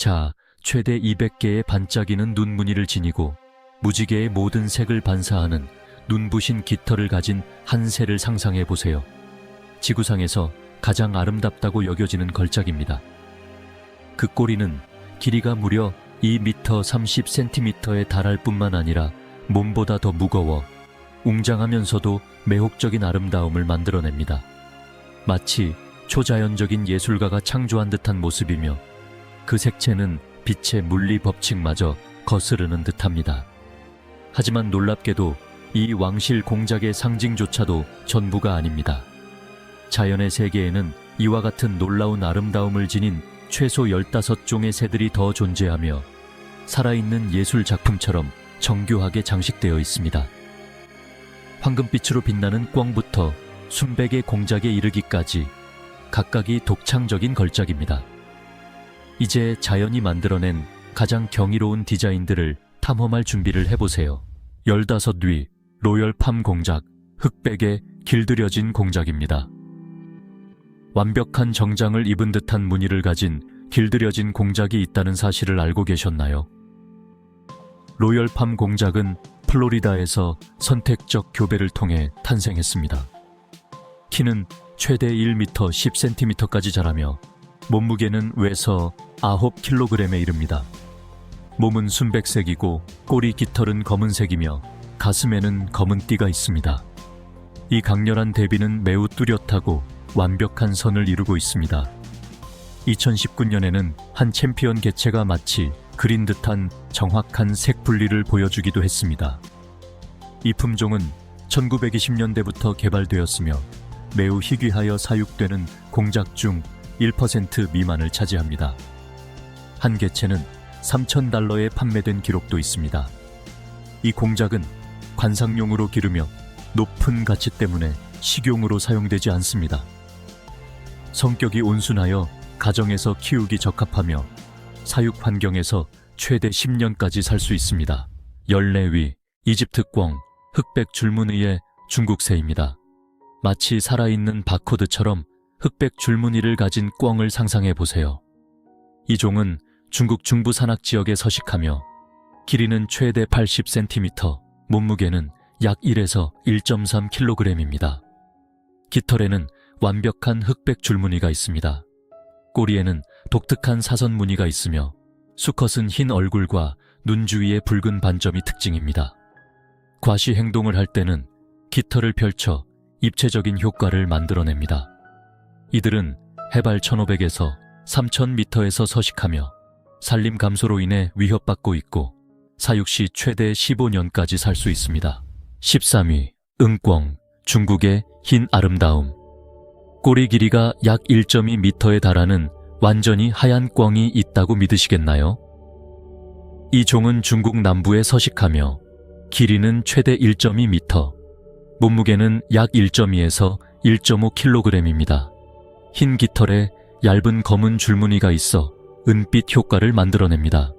자, 최대 200개의 반짝이는 눈무늬를 지니고 무지개의 모든 색을 반사하는 눈부신 깃털을 가진 한 새를 상상해 보세요. 지구상에서 가장 아름답다고 여겨지는 걸작입니다. 그 꼬리는 길이가 무려 2m 30cm에 달할 뿐만 아니라 몸보다 더 무거워 웅장하면서도 매혹적인 아름다움을 만들어냅니다. 마치 초자연적인 예술가가 창조한 듯한 모습이며 그 색채는 빛의 물리 법칙마저 거스르는 듯합니다. 하지만 놀랍게도 이 왕실 공작의 상징조차도 전부가 아닙니다. 자연의 세계에는 이와 같은 놀라운 아름다움을 지닌 최소 15종의 새들이 더 존재하며 살아있는 예술 작품처럼 정교하게 장식되어 있습니다. 황금빛으로 빛나는 꿩부터 순백의 공작에 이르기까지 각각이 독창적인 걸작입니다. 이제 자연이 만들어낸 가장 경이로운 디자인들을 탐험할 준비를 해보세요. 15위 로열 팜 공작, 흑백에 길들여진 공작입니다. 완벽한 정장을 입은 듯한 무늬를 가진 길들여진 공작이 있다는 사실을 알고 계셨나요? 로열 팜 공작은 플로리다에서 선택적 교배를 통해 탄생했습니다. 키는 최대 1m 10cm까지 자라며 몸무게는 외서 9kg에 이릅니다. 몸은 순백색이고 꼬리 깃털은 검은색이며 가슴에는 검은 띠가 있습니다. 이 강렬한 대비는 매우 뚜렷하고 완벽한 선을 이루고 있습니다. 2019년에는 한 챔피언 개체가 마치 그린 듯한 정확한 색 분리를 보여주기도 했습니다. 이 품종은 1920년대부터 개발되었으며 매우 희귀하여 사육되는 공작 중 1% 미만을 차지합니다. 한 개체는 $3,000에 판매된 기록도 있습니다. 이 공작은 관상용으로 기르며 높은 가치 때문에 식용으로 사용되지 않습니다. 성격이 온순하여 가정에서 키우기 적합하며 사육 환경에서 최대 10년까지 살 수 있습니다. 14위 이집트 꿩, 흑백 줄무늬의 중국새입니다. 마치 살아있는 바코드처럼 흑백 줄무늬를 가진 꿩을 상상해 보세요. 이 종은 중국 중부 산악 지역에 서식하며 길이는 최대 80cm, 몸무게는 약 1에서 1.3kg입니다. 깃털에는 완벽한 흑백 줄무늬가 있습니다. 꼬리에는 독특한 사선 무늬가 있으며 수컷은 흰 얼굴과 눈 주위에 붉은 반점이 특징입니다. 과시 행동을 할 때는 깃털을 펼쳐 입체적인 효과를 만들어냅니다. 이들은 해발 1500에서 3000m에서 서식하며 산림 감소로 인해 위협받고 있고 사육 시 최대 15년까지 살 수 있습니다. 13위 응꿩, 중국의 흰 아름다움. 꼬리 길이가 약 1.2m에 달하는 완전히 하얀 꿩이 있다고 믿으시겠나요? 이 종은 중국 남부에 서식하며 길이는 최대 1.2m, 몸무게는 약 1.2에서 1.5kg입니다. 흰 깃털에 얇은 검은 줄무늬가 있어 은빛 효과를 만들어냅니다.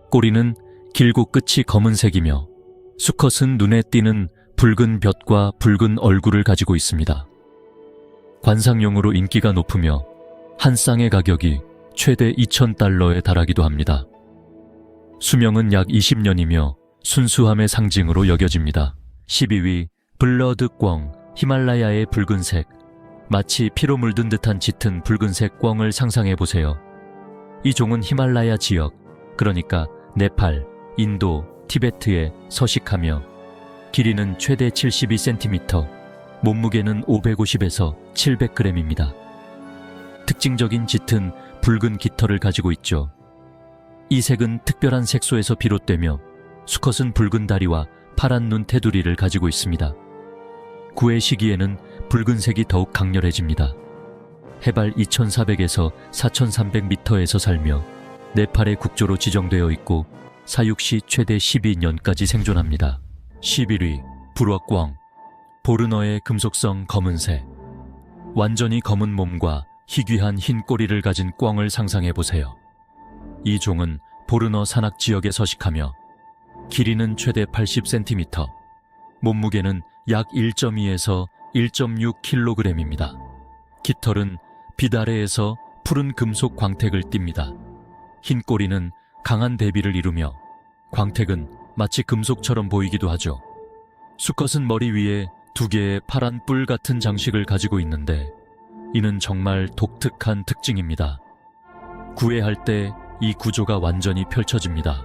꼬리는 길고 끝이 검은색이며 수컷은 눈에 띄는 붉은 볕과 붉은 얼굴을 가지고 있습니다. 관상용으로 인기가 높으며 한 쌍의 가격이 최대 $2,000에 달하기도 합니다. 수명은 약 20년이며 순수함의 상징으로 여겨집니다. 12위 블러드 꿩, 히말라야의 붉은색. 마치 피로 물든 듯한 짙은 붉은색 꿩을 상상해보세요. 이 종은 히말라야 지역, 그러니까 네팔, 인도, 티베트에 서식하며 길이는 최대 72cm, 몸무게는 550에서 700g입니다. 특징적인 짙은 붉은 깃털을 가지고 있죠. 이 색은 특별한 색소에서 비롯되며 수컷은 붉은 다리와 파란 눈 테두리를 가지고 있습니다. 구애 시기에는 붉은색이 더욱 강렬해집니다. 해발 2400에서 4300m에서 살며 네팔의 국조로 지정되어 있고 사육 시 최대 12년까지 생존합니다. 11위 불어꿩, 보르너의 금속성 검은새. 완전히 검은 몸과 희귀한 흰 꼬리를 가진 꿩을 상상해보세요. 이 종은 보르너 산악 지역에 서식하며 길이는 최대 80cm, 몸무게는 약 1.2에서 1.6kg입니다. 깃털은 빛 아래에서 푸른 금속 광택을 띱니다. 흰 꼬리는 강한 대비를 이루며 광택은 마치 금속처럼 보이기도 하죠. 수컷은 머리 위에 2개의 파란 뿔 같은 장식을 가지고 있는데 이는 정말 독특한 특징입니다. 구애할 때 이 구조가 완전히 펼쳐집니다.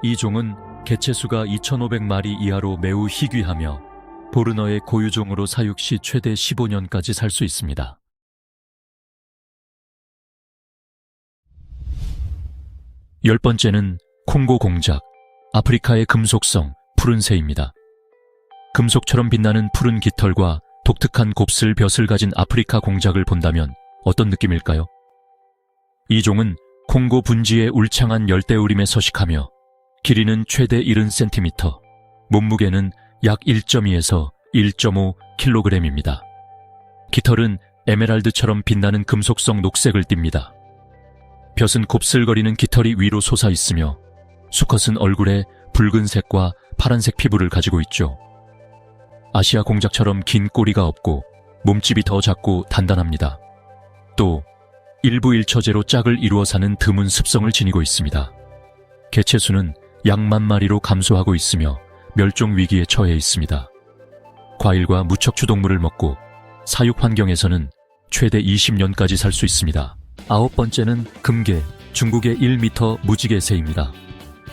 이 종은 개체수가 2,500마리 이하로 매우 희귀하며 보르너의 고유종으로 사육 시 최대 15년까지 살 수 있습니다. 10번째는 콩고 공작, 아프리카의 금속성 푸른새입니다. 금속처럼 빛나는 푸른 깃털과 독특한 곱슬 벼슬 가진 아프리카 공작을 본다면 어떤 느낌일까요? 이 종은 콩고 분지의 울창한 열대우림에 서식하며 길이는 최대 70cm, 몸무게는 약 1.2에서 1.5kg입니다. 깃털은 에메랄드처럼 빛나는 금속성 녹색을 띱니다. 벼슬은 곱슬거리는 깃털이 위로 솟아 있으며 수컷은 얼굴에 붉은색과 파란색 피부를 가지고 있죠. 아시아 공작처럼 긴 꼬리가 없고 몸집이 더 작고 단단합니다. 또 일부 일처제로 짝을 이루어 사는 드문 습성을 지니고 있습니다. 개체수는 약 10,000마리로 감소하고 있으며 멸종 위기에 처해 있습니다. 과일과 무척추 동물을 먹고 사육 환경에서는 최대 20년까지 살 수 있습니다. 9번째는 금개, 중국의 1m 무지개새입니다.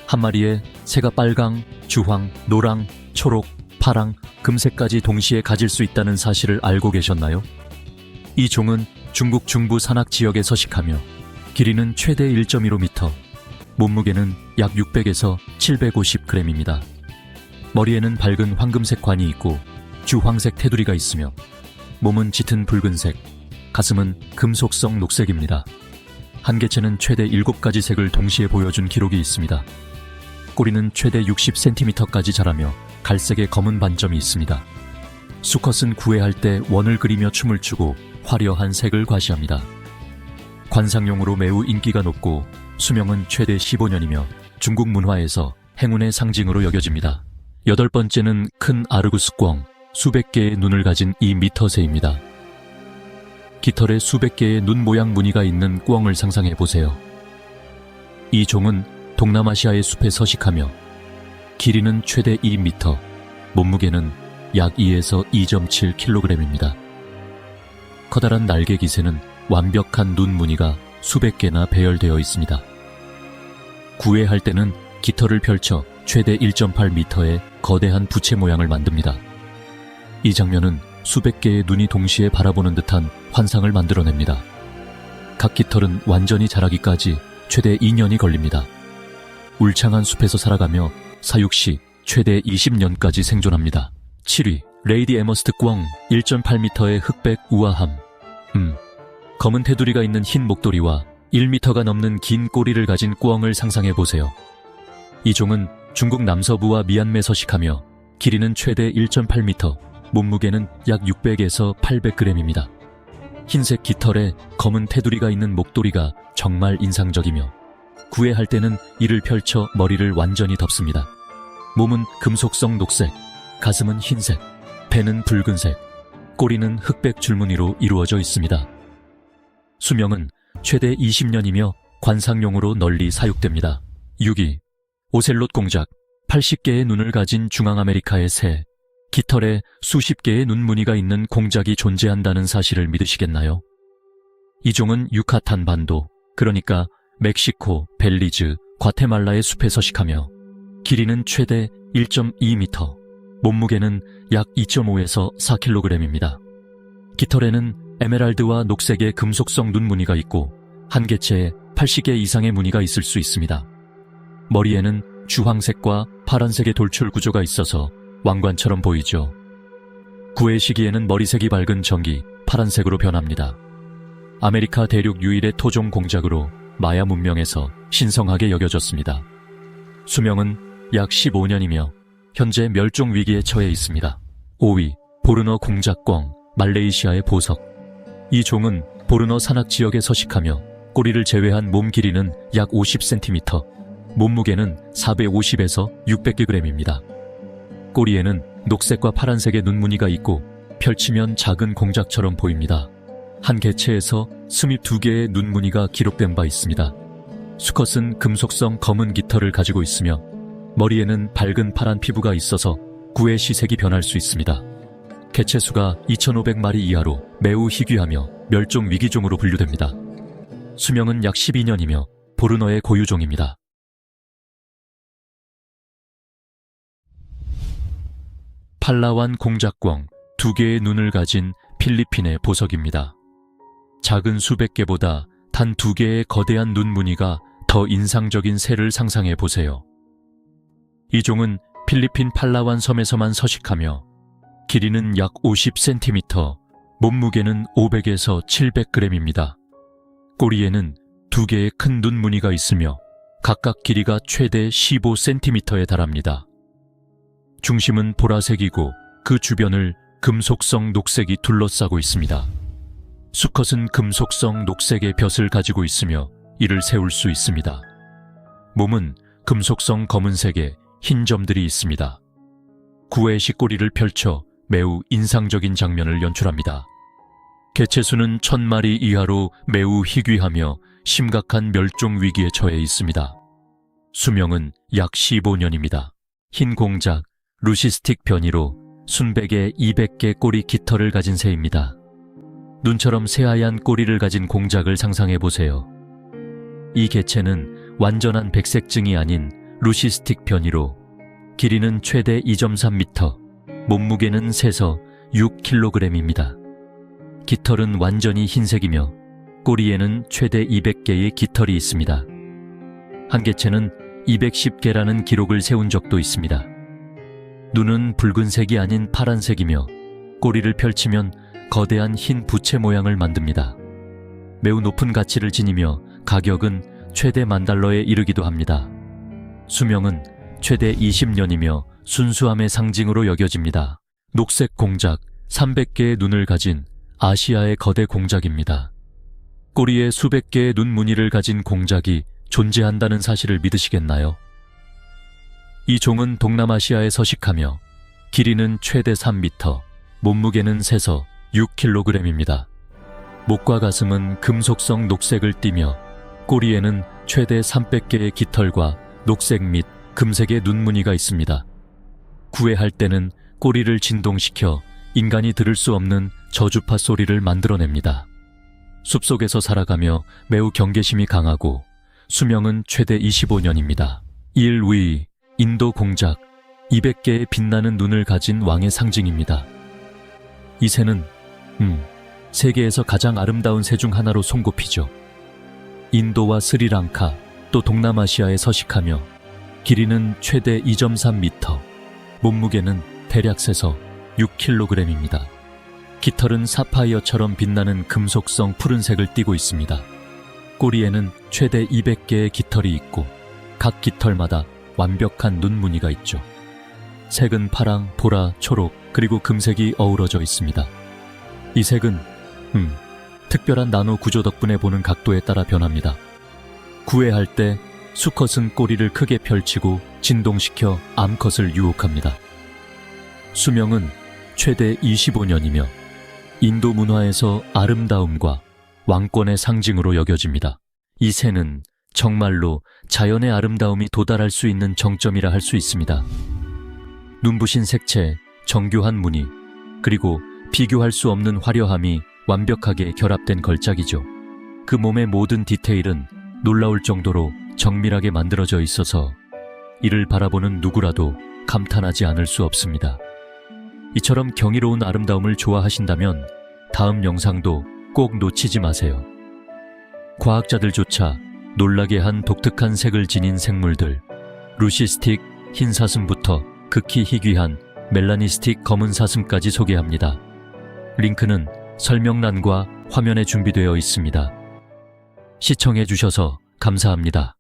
한 마리에 새가 빨강, 주황, 노랑, 초록, 파랑, 금색까지 동시에 가질 수 있다는 사실을 알고 계셨나요? 이 종은 중국 중부 산악 지역에 서식하며 길이는 최대 1.15m, 몸무게는 약 600에서 750g입니다. 머리에는 밝은 황금색 관이 있고 주황색 테두리가 있으며 몸은 짙은 붉은색, 가슴은 금속성 녹색입니다. 한 개체는 최대 7가지 색을 동시에 보여준 기록이 있습니다. 꼬리는 최대 60cm까지 자라며 갈색의 검은 반점이 있습니다. 수컷은 구애할 때 원을 그리며 춤을 추고 화려한 색을 과시합니다. 관상용으로 매우 인기가 높고 수명은 최대 15년이며 중국 문화에서 행운의 상징으로 여겨집니다. 8번째는 큰 아르구스 꿩, 수백 개의 눈을 가진 이 미터새입니다. 깃털에 수백 개의 눈 모양 무늬가 있는 꿩을 상상해 보세요. 이 종은 동남아시아의 숲에 서식하며 길이는 최대 2m, 몸무게는 약 2에서 2.7kg입니다. 커다란 날개 깃에는 완벽한 눈 무늬가 수백 개나 배열되어 있습니다. 구애할 때는 깃털을 펼쳐 최대 1.8m의 거대한 부채 모양을 만듭니다. 이 장면은 수백 개의 눈이 동시에 바라보는 듯한 환상을 만들어냅니다. 각 깃털은 완전히 자라기까지 최대 2년이 걸립니다. 울창한 숲에서 살아가며 사육 시 최대 20년까지 생존합니다. 7위, 레이디 에머스트 꿩, 1.8m의 흑백 우아함. 검은 테두리가 있는 흰 목도리와 1m가 넘는 긴 꼬리를 가진 꿩을 상상해보세요. 이 종은 중국 남서부와 미얀마에 서식하며 길이는 최대 1.8m, 몸무게는 약 600에서 800g입니다. 흰색 깃털에 검은 테두리가 있는 목도리가 정말 인상적이며 구애할 때는 이를 펼쳐 머리를 완전히 덮습니다. 몸은 금속성 녹색, 가슴은 흰색, 배는 붉은색, 꼬리는 흑백 줄무늬로 이루어져 있습니다. 수명은 최대 20년이며 관상용으로 널리 사육됩니다. 6위, 오셀롯 공작, 80개의 눈을 가진 중앙아메리카의 새, 깃털에 수십 개의 눈무늬가 있는 공작이 존재한다는 사실을 믿으시겠나요? 이 종은 유카탄 반도, 그러니까 멕시코, 벨리즈, 과테말라의 숲에 서식하며 길이는 최대 1.2m, 몸무게는 약 2.5에서 4kg입니다. 깃털에는 에메랄드와 녹색의 금속성 눈무늬가 있고 한 개체에 80개 이상의 무늬가 있을 수 있습니다. 머리에는 주황색과 파란색의 돌출 구조가 있어서 왕관처럼 보이죠. 구애 시기에는 머리색이 밝은 정기, 파란색으로 변합니다. 아메리카 대륙 유일의 토종 공작으로 마야 문명에서 신성하게 여겨졌습니다. 수명은 약 15년이며 현재 멸종 위기에 처해 있습니다. 5위, 보르너 공작꿩, 말레이시아의 보석. 이 종은 보르너 산악 지역에 서식하며 꼬리를 제외한 몸 길이는 약 50cm, 몸무게는 450에서 600g입니다. 꼬리에는 녹색과 파란색의 눈무늬가 있고 펼치면 작은 공작처럼 보입니다. 한 개체에서 스밉 2개의 눈무늬가 기록된 바 있습니다. 수컷은 금속성 검은 깃털을 가지고 있으며 머리에는 밝은 파란 피부가 있어서 구의 시색이 변할 수 있습니다. 개체수가 2,500마리 이하로 매우 희귀하며 멸종 위기종으로 분류됩니다. 수명은 약 12년이며 보르너의 고유종입니다. 팔라완 공작꿩, 2개의 눈을 가진 필리핀의 보석입니다. 작은 수백 개보다 단 2개의 거대한 눈 무늬가 더 인상적인 새를 상상해 보세요. 이 종은 필리핀 팔라완 섬에서만 서식하며 길이는 약 50cm, 몸무게는 500에서 700g입니다. 꼬리에는 2개의 큰 눈 무늬가 있으며 각각 길이가 최대 15cm에 달합니다. 중심은 보라색이고 그 주변을 금속성 녹색이 둘러싸고 있습니다. 수컷은 금속성 녹색의 벼슬 가지고 있으며 이를 세울 수 있습니다. 몸은 금속성 검은색에 흰 점들이 있습니다. 구애시 꼬리를 펼쳐 매우 인상적인 장면을 연출합니다. 개체수는 1,000마리 이하로 매우 희귀하며 심각한 멸종 위기에 처해 있습니다. 수명은 약 15년입니다. 흰 공작, 루시스틱 변이로 순백의 200개 꼬리 깃털을 가진 새입니다. 눈처럼 새하얀 꼬리를 가진 공작을 상상해 보세요. 이 개체는 완전한 백색증이 아닌 루시스틱 변이로 길이는 최대 2.3m, 몸무게는 세서 6kg입니다. 깃털은 완전히 흰색이며 꼬리에는 최대 200개의 깃털이 있습니다. 한 개체는 210개라는 기록을 세운 적도 있습니다. 눈은 붉은색이 아닌 파란색이며 꼬리를 펼치면 거대한 흰 부채 모양을 만듭니다. 매우 높은 가치를 지니며 가격은 최대 $10,000에 이르기도 합니다. 수명은 최대 20년이며 순수함의 상징으로 여겨집니다. 녹색 공작, 300개의 눈을 가진 아시아의 거대 공작입니다. 꼬리에 수백 개의 눈 무늬를 가진 공작이 존재한다는 사실을 믿으시겠나요? 이 종은 동남아시아에 서식하며 길이는 최대 3m, 몸무게는 세서 6kg입니다. 목과 가슴은 금속성 녹색을 띠며 꼬리에는 최대 300개의 깃털과 녹색 및 금색의 눈무늬가 있습니다. 구애할 때는 꼬리를 진동시켜 인간이 들을 수 없는 저주파 소리를 만들어냅니다. 숲속에서 살아가며 매우 경계심이 강하고 수명은 최대 25년입니다. 일위, 인도 공작, 200개의 빛나는 눈을 가진 왕의 상징입니다. 이 새는 세계에서 가장 아름다운 새 중 하나로 손꼽히죠. 인도와 스리랑카, 또 동남아시아에 서식하며 길이는 최대 2.3m, 몸무게는 대략 세서 6kg입니다. 깃털은 사파이어처럼 빛나는 금속성 푸른색을 띠고 있습니다. 꼬리에는 최대 200개의 깃털이 있고 각 깃털마다 완벽한 눈무늬가 있죠. 색은 파랑, 보라, 초록, 그리고 금색이 어우러져 있습니다. 이 색은 특별한 나노 구조 덕분에 보는 각도에 따라 변합니다. 구애할 때 수컷은 꼬리를 크게 펼치고 진동시켜 암컷을 유혹합니다. 수명은 최대 25년이며 인도 문화에서 아름다움과 왕권의 상징으로 여겨집니다. 이 새는 정말로 자연의 아름다움이 도달할 수 있는 정점이라 할 수 있습니다. 눈부신 색채, 정교한 무늬, 그리고 비교할 수 없는 화려함이 완벽하게 결합된 걸작이죠. 그 몸의 모든 디테일은 놀라울 정도로 정밀하게 만들어져 있어서 이를 바라보는 누구라도 감탄하지 않을 수 없습니다. 이처럼 경이로운 아름다움을 좋아하신다면 다음 영상도 꼭 놓치지 마세요. 과학자들조차 놀라게 한 독특한 색을 지닌 생물들, 루시스틱 흰 사슴부터 극히 희귀한 멜라니스틱 검은 사슴까지 소개합니다. 링크는 설명란과 화면에 준비되어 있습니다. 시청해 주셔서 감사합니다.